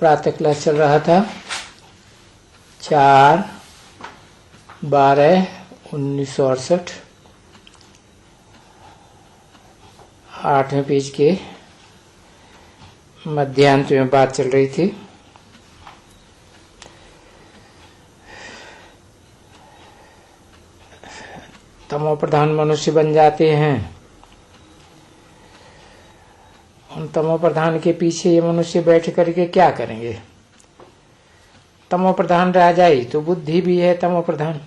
प्रातः क्लास चल रहा था 4/12/1968 8वें पेज के मध्यांत में बात चल रही थी। तमो प्रधान मनुष्य बन जाते हैं। उन तमो प्रधान के पीछे ये मनुष्य बैठ करके क्या करेंगे? तमो प्रधान रह जाए तो बुद्धि भी है तमो प्रधान,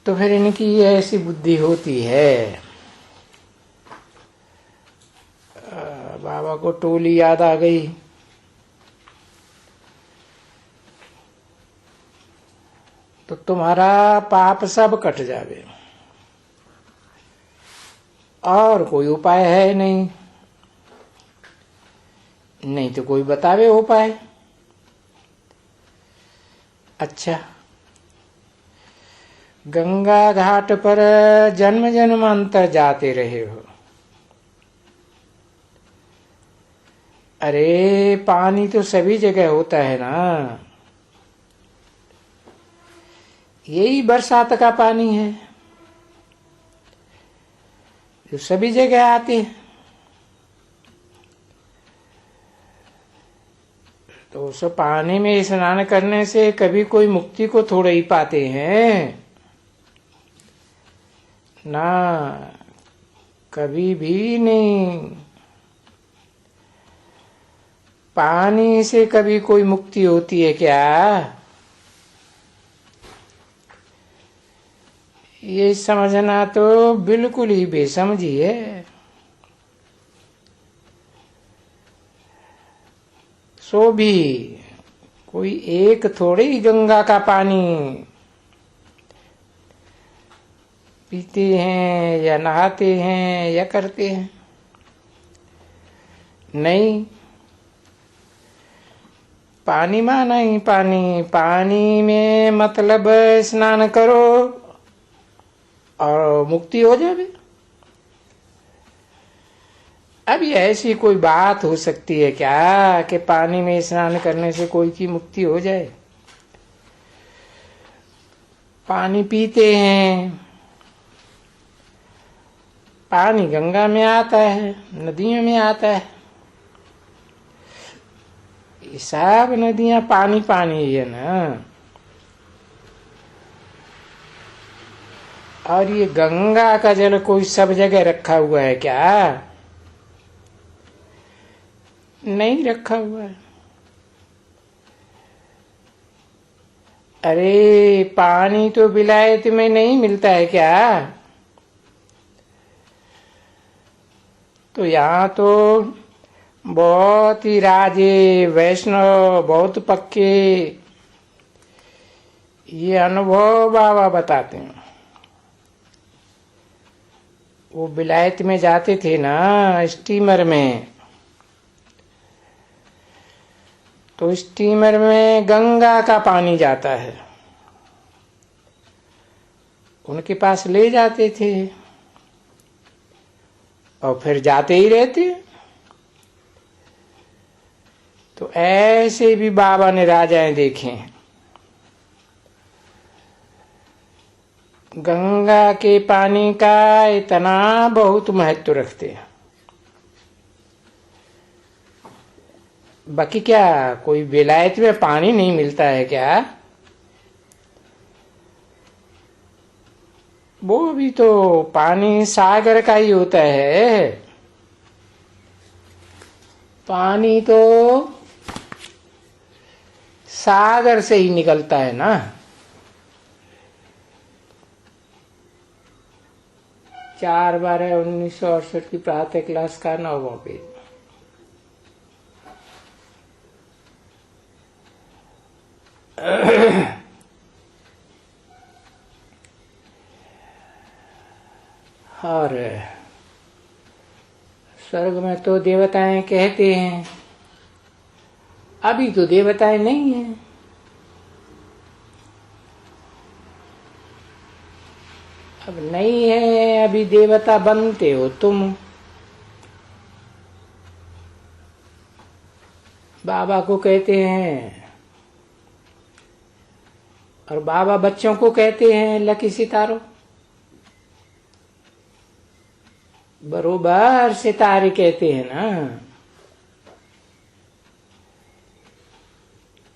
तो फिर इनकी ऐसी बुद्धि होती है। बाबा को टोली याद आ गई। तो तुम्हारा पाप सब कट जावे और कोई उपाय है नहीं। नहीं तो कोई बतावे उपाय। अच्छा, गंगा घाट पर जन्म जन्मांतर जाते रहे हो। अरे पानी तो सभी जगह होता है ना, यही बरसात का पानी है जो सभी जगह आते हैं। तो उस पानी में स्नान करने से कभी कोई मुक्ति को थोड़ा ही पाते हैं ना, कभी भी नहीं। पानी से कभी कोई मुक्ति होती है क्या? ये समझना तो बिल्कुल ही बेसमझी है। सो भी कोई एक थोड़े ही गंगा का पानी पीते हैं या नहाते हैं या करते हैं। नहीं, पानी माना ही पानी। पानी में मतलब स्नान करो और मुक्ति हो जाए। अब ये ऐसी कोई बात हो सकती है क्या कि पानी में स्नान करने से कोई की मुक्ति हो जाए? पानी पीते हैं, पानी गंगा में आता है, नदियों में आता है। ये सब नदियां पानी पानी ही है ना। और ये गंगा का जल कोई सब जगह रखा हुआ है क्या? नहीं रखा हुआ है। अरे पानी तो विलायत में नहीं मिलता है क्या? तो यहाँ तो बहुत ही राजे वैष्णव बहुत पक्के ये अनुभव बाबा बताते हैं। वो विलायत में जाते थे ना स्टीमर में, तो स्टीमर में गंगा का पानी जाता है, उनके पास ले जाते थे और फिर जाते ही रहते। तो ऐसे भी बाबा ने राजाएं देखे हैं। गंगा के पानी का इतना बहुत महत्व रखते हैं। बाकी क्या कोई विलायत में पानी नहीं मिलता है क्या? वो भी तो पानी सागर का ही होता है। पानी तो सागर से ही निकलता है ना। 4/12/1968 की प्रातः क्लास का 9वां पेज। और स्वर्ग में तो देवताएं कहते हैं, अभी तो देवताएं नहीं है। अब नहीं है, अभी देवता बनते हो तुम। बाबा को कहते हैं, और बाबा बच्चों को कहते हैं लकी सितारों। बरोबर सितारे कहते हैं ना,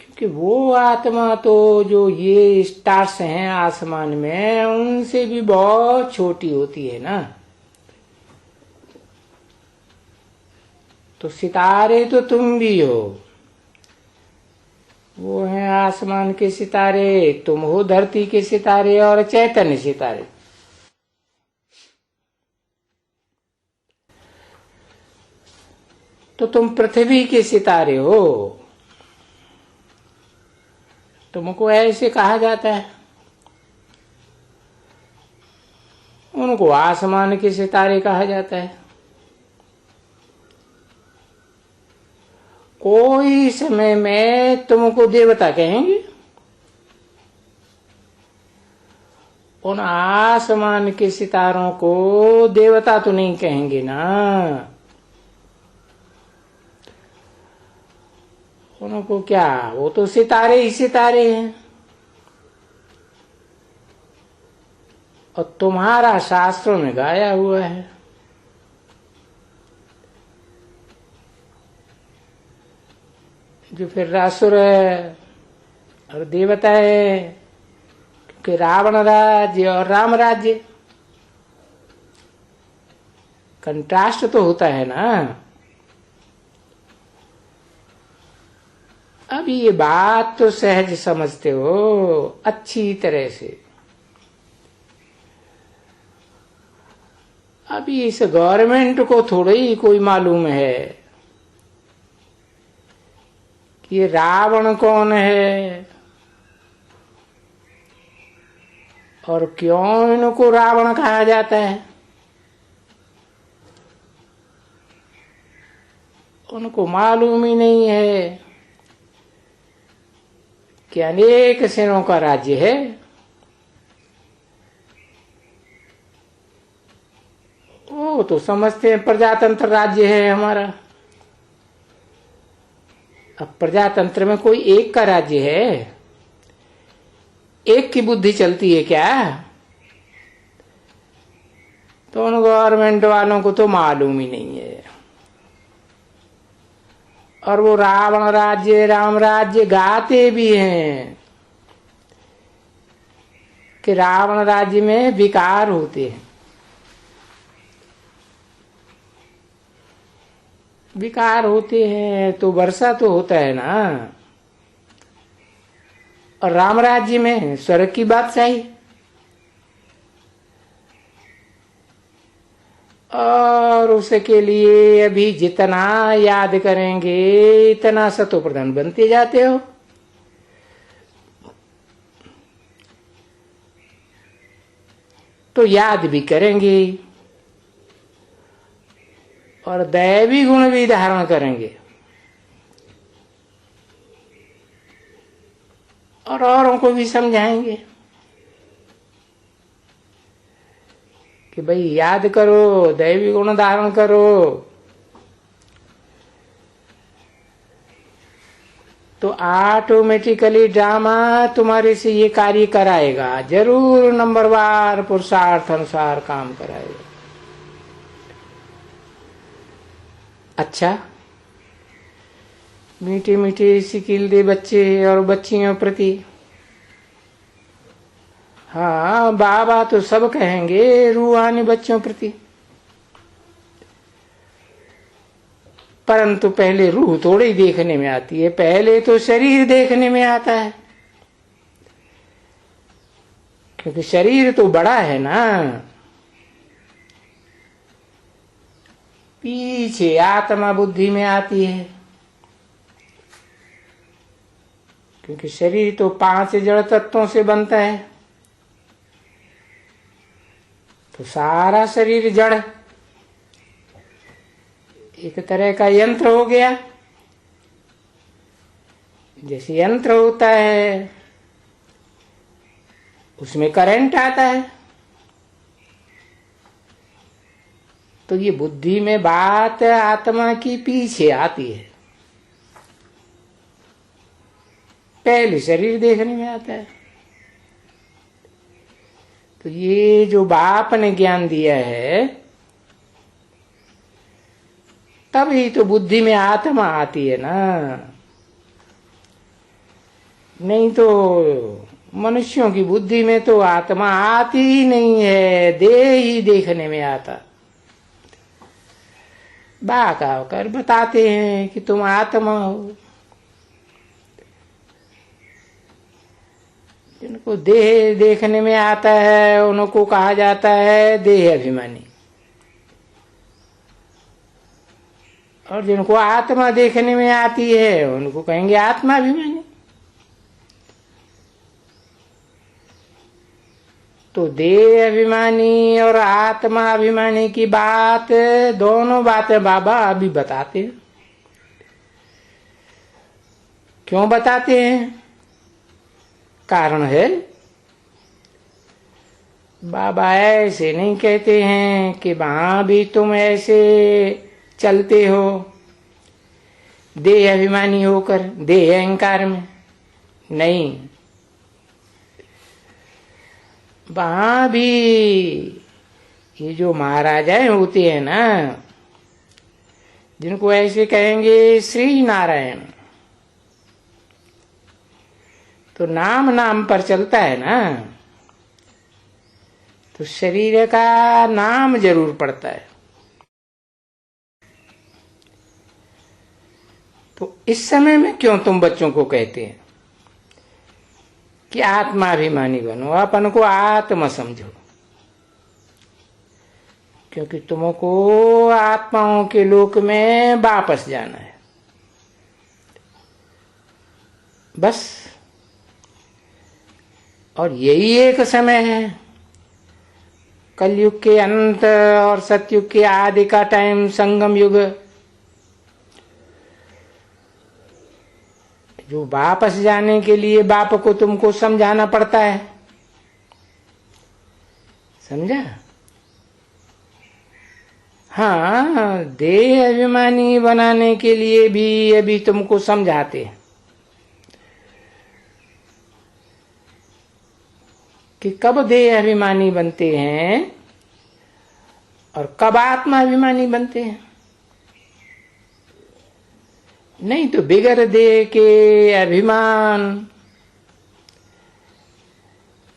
क्योंकि वो आत्मा तो जो ये स्टार्स हैं आसमान में, उनसे भी बहुत छोटी होती है ना। तो सितारे तो तुम भी हो, वो हैं आसमान के सितारे, तुम हो धरती के सितारे और चैतन्य सितारे। तो तुम पृथ्वी के सितारे हो, तुमको ऐसे कहा जाता है। उनको आसमान के सितारे कहा जाता है। कोई समय में तुमको देवता कहेंगे, उन आसमान के सितारों को देवता तो नहीं कहेंगे ना। उनको क्या, वो तो सितारे ही सितारे हैं। और तुम्हारा शास्त्रों में गाया हुआ है, जो फिर असुर है और देवता है, क्योंकि रावण राज्य और राम राज्य कंट्रास्ट तो होता है ना। अब ये बात तो सहज समझते हो अच्छी तरह से। अभी इस गवर्नमेंट को थोड़ा ही कोई मालूम है कि ये रावण कौन है और क्यों इनको रावण कहा जाता है। उनको मालूम ही नहीं है कि अनेक सेनों का राज्य है। वो तो समझते हैं प्रजातंत्र राज्य है हमारा। अब प्रजातंत्र में कोई एक का राज्य है, एक की बुद्धि चलती है क्या? तो उन गवर्नमेंट वालों को तो मालूम ही नहीं है। और वो रावण राज्य राम राज्य गाते भी हैं कि रावण राज्य में विकार होते हैं। विकार होते हैं तो वर्षा तो होता है ना। और राम राज्य में स्वर्ग की बादशाही, और उसके लिए अभी जितना याद करेंगे इतना सतो प्रधान बनते जाते हो। तो याद भी करेंगे और दैवी गुण भी धारण करेंगे और औरों को भी समझाएंगे कि भाई याद करो, दैवी गुण धारण करो। तो ऑटोमेटिकली ड्रामा तुम्हारे से ये कार्य कराएगा, जरूर नंबरवार पुरुषार्थ अनुसार काम कराएगा। अच्छा, मीठे मीठे सिकिल दे बच्चे और बच्चियों प्रति। हाँ, बाबा तो सब कहेंगे रूहानी बच्चों प्रति, परंतु पहले रूह थोड़ी ही देखने में आती है, पहले तो शरीर देखने में आता है। क्योंकि शरीर तो बड़ा है ना, पीछे आत्मा बुद्धि में आती है। क्योंकि शरीर तो 5 जड़ तत्वों से बनता है, तो सारा शरीर जड़ एक तरह का यंत्र हो गया। जैसे यंत्र होता है उसमें करंट आता है, तो ये बुद्धि में बात आत्मा की पीछे आती है। पहले शरीर देखने में आता है। तो ये जो बाप ने ज्ञान दिया है, तभी तो बुद्धि में आत्मा आती है ना। नहीं तो मनुष्यों की बुद्धि में तो आत्मा आती ही नहीं है, देह ही देखने में आता। बाक आकर बताते हैं कि तुम आत्मा हो। जिनको देह देखने में आता है उनको कहा जाता है देह अभिमानी, और जिनको आत्मा देखने में आती है उनको कहेंगे आत्मा अभिमानी। तो देह अभिमानी और आत्मा अभिमानी की बात, दोनों बातें बाबा अभी बताते हैं। क्यों बताते हैं? कारण है। बाबा ऐसे नहीं कहते हैं कि वहां भी तुम ऐसे चलते हो देह अभिमानी होकर, देह अहंकार में। नहीं, वहां भी ये जो महाराजाएं होते हैं ना, जिनको ऐसे कहेंगे श्री नारायण, तो नाम नाम पर चलता है ना, तो शरीर का नाम जरूर पड़ता है। तो इस समय में क्यों तुम बच्चों को कहते हैं कि आत्माभिमानी बनो, अपन को आत्मा समझो? क्योंकि तुमको आत्माओं के लोक में वापस जाना है, बस। और यही एक समय है, कलयुग के अंत और सतयुग के आदि का टाइम, संगम युग, जो वापस जाने के लिए बाप को तुमको समझाना पड़ता है। समझा? हाँ, देह अभिमानी बनाने के लिए भी अभी तुमको समझाते हैं कि कब देह अभिमानी बनते हैं और कब आत्मा अभिमानी बनते हैं। नहीं तो बिगर देह के अभिमान,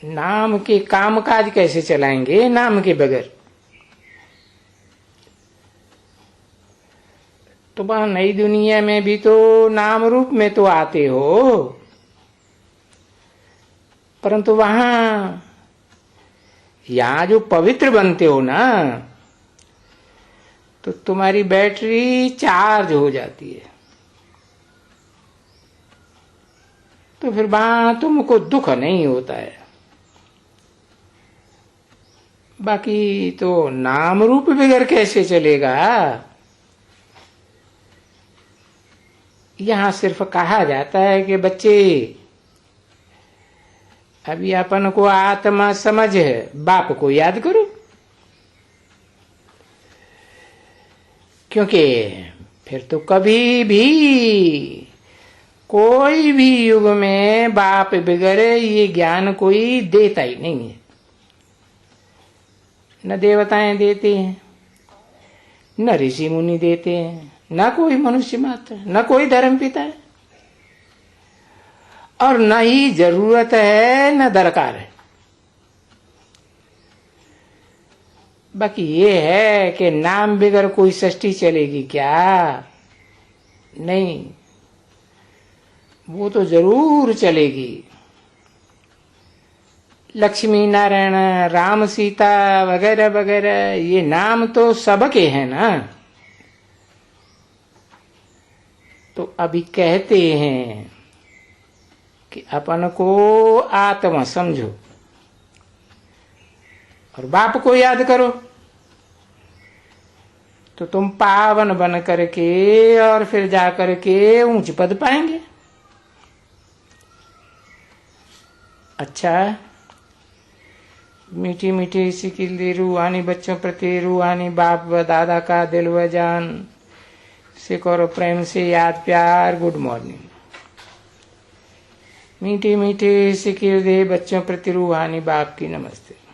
नाम के कामकाज कैसे चलाएंगे नाम के बगैर? तो वहां नई दुनिया में भी तो नाम रूप में तो आते हो, परंतु वहां यहां जो पवित्र बनते हो ना, तो तुम्हारी बैटरी चार्ज हो जाती है। तो फिर वहां तुमको दुख नहीं होता है। बाकी तो नाम रूप बगैर कैसे चलेगा? यहां सिर्फ कहा जाता है कि बच्चे, अभी अपन को आत्मा समझ है, बाप को याद करो। क्योंकि फिर तो कभी भी कोई भी युग में बाप बगैर ये ज्ञान कोई देता ही नहीं है। न देवताएं देते हैं, न ऋषि मुनि देते हैं, न कोई मनुष्य मात्र, न कोई धर्म पिता है, और न ही जरूरत है न दरकार है। बाकी ये है कि नाम बगैर कोई सृष्टि चलेगी क्या? नहीं, वो तो जरूर चलेगी। लक्ष्मी नारायण, राम सीता वगैरह वगैरह, ये नाम तो सबके हैं ना। तो अभी कहते हैं कि अपन को आत्मा समझो और बाप को याद करो, तो तुम पावन बन करके और फिर जा करके ऊंच पद पाएंगे। अच्छा, मीठी मीठी सिकिल रूहानी बच्चों प्रति रूहानी बाप व दादा का दिल व जान से करो प्रेम से याद प्यार। Good morning. मीठे मीठे से किरदे बच्चों प्रति रूहानी बाप की नमस्ते।